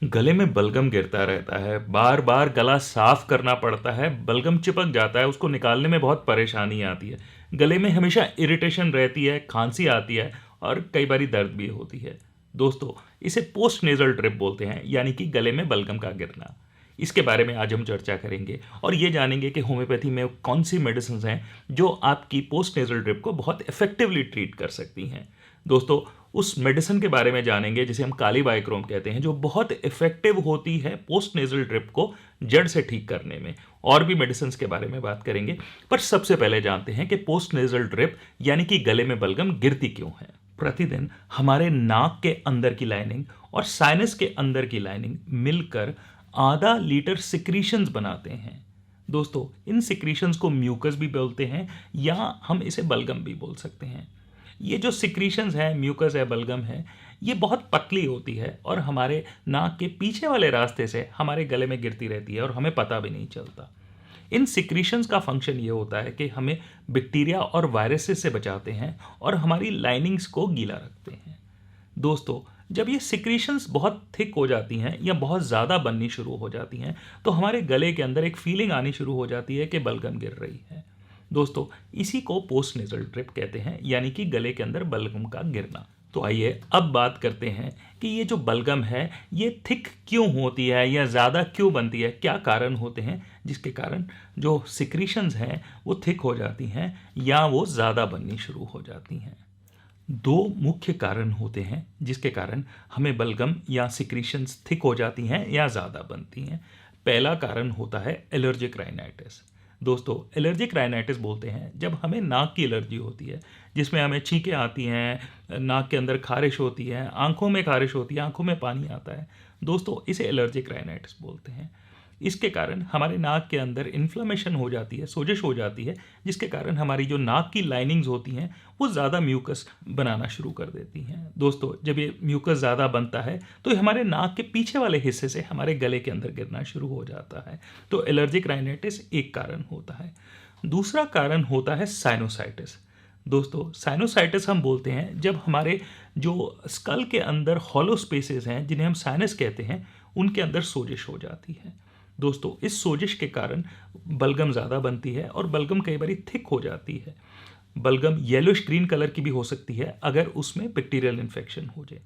गले में बलगम गिरता रहता है, बार बार गला साफ करना पड़ता है, बलगम चिपक जाता है, उसको निकालने में बहुत परेशानी आती है। गले में हमेशा इरिटेशन रहती है, खांसी आती है और कई बारी दर्द भी होती है। दोस्तों, इसे पोस्ट नेजल ड्रिप बोलते हैं, यानी कि गले में बलगम का गिरना। इसके बारे में आज हम चर्चा करेंगे और ये जानेंगे कि होम्योपैथी में कौन सी मेडिसिन हैं जो आपकी पोस्ट नेजल ड्रिप को बहुत इफेक्टिवली ट्रीट कर सकती हैं। दोस्तों, उस मेडिसिन के बारे में जानेंगे जिसे हम काली बाइक्रोम कहते हैं, जो बहुत इफेक्टिव होती है पोस्ट नेजल ड्रिप को जड़ से ठीक करने में। और भी मेडिसिन के बारे में बात करेंगे, पर सबसे पहले जानते हैं कि पोस्ट नेजल ड्रिप यानी कि गले में बलगम गिरती क्यों है। प्रतिदिन हमारे नाक के अंदर की लाइनिंग और साइनस के अंदर की लाइनिंग मिलकर आधा लीटर सिक्रीशंस बनाते हैं। दोस्तों, इन सिक्रीशंस को म्यूकस भी बोलते हैं या हम इसे बलगम भी बोल सकते हैं। ये जो सिक्रीशंस है, म्यूकस है, बलगम है, ये बहुत पतली होती है और हमारे नाक के पीछे वाले रास्ते से हमारे गले में गिरती रहती है और हमें पता भी नहीं चलता। इन सिक्रीशंस का फंक्शन ये होता है कि हमें बैक्टीरिया और वायरसेस से बचाते हैं और हमारी लाइनिंग्स को गीला रखते हैं। दोस्तों, जब ये सिक्रीशंस बहुत थिक हो जाती हैं या बहुत ज़्यादा बननी शुरू हो जाती हैं, तो हमारे गले के अंदर एक फीलिंग आनी शुरू हो जाती है कि बलगम गिर रही है। दोस्तों, इसी को पोस्ट नेजल ड्रिप कहते हैं, यानी कि गले के अंदर बलगम का गिरना। तो आइए अब बात करते हैं कि ये जो बलगम है ये थिक क्यों होती है या ज़्यादा क्यों बनती है, क्या कारण होते हैं जिसके कारण जो सिक्रीशंस हैं वो थिक हो जाती हैं या वो ज़्यादा बननी शुरू हो जाती हैं। दो मुख्य कारण होते हैं जिसके कारण हमें बलगम या सिक्रीशंस थिक हो जाती हैं या ज़्यादा बनती हैं। पहला कारण होता है एलर्जिक राइनाइटिस। दोस्तों, एलर्जिक राइनाइटिस बोलते हैं जब हमें नाक की एलर्जी होती है, जिसमें हमें छींकें आती हैं, नाक के अंदर खारिश होती है, आंखों में खारिश होती है, आंखों में पानी आता है। दोस्तों, इसे एलर्जिक राइनाइटिस बोलते हैं। इसके कारण हमारे नाक के अंदर इन्फ्लेमेशन हो जाती है, सोजिश हो जाती है, जिसके कारण हमारी जो नाक की लाइनिंग्स होती हैं वो ज़्यादा म्यूकस बनाना शुरू कर देती हैं। दोस्तों, जब ये म्यूकस ज़्यादा बनता है तो ये हमारे नाक के पीछे वाले हिस्से से हमारे गले के अंदर गिरना शुरू हो जाता है। तो एलर्जिक राइनाइटिस एक कारण होता है। दूसरा कारण होता है साइनोसाइटिस। दोस्तों, साइनोसाइटिस हम बोलते हैं जब हमारे जो स्कल के अंदर हॉलो स्पेसेस हैं, जिन्हें हम साइनस कहते हैं, उनके अंदर सोजिश हो जाती है। दोस्तों, इस सोजिश के कारण बलगम ज़्यादा बनती है और बलगम कई बार थिक हो जाती है। बलगम येलोइश ग्रीन कलर की भी हो सकती है अगर उसमें बैक्टीरियल इन्फेक्शन हो जाए।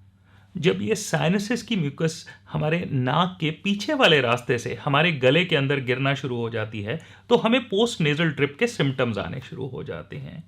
जब ये साइनसेस की म्यूकस हमारे नाक के पीछे वाले रास्ते से हमारे गले के अंदर गिरना शुरू हो जाती है तो हमें पोस्ट नेजल ड्रिप के सिम्टम्स आने शुरू हो जाते हैं।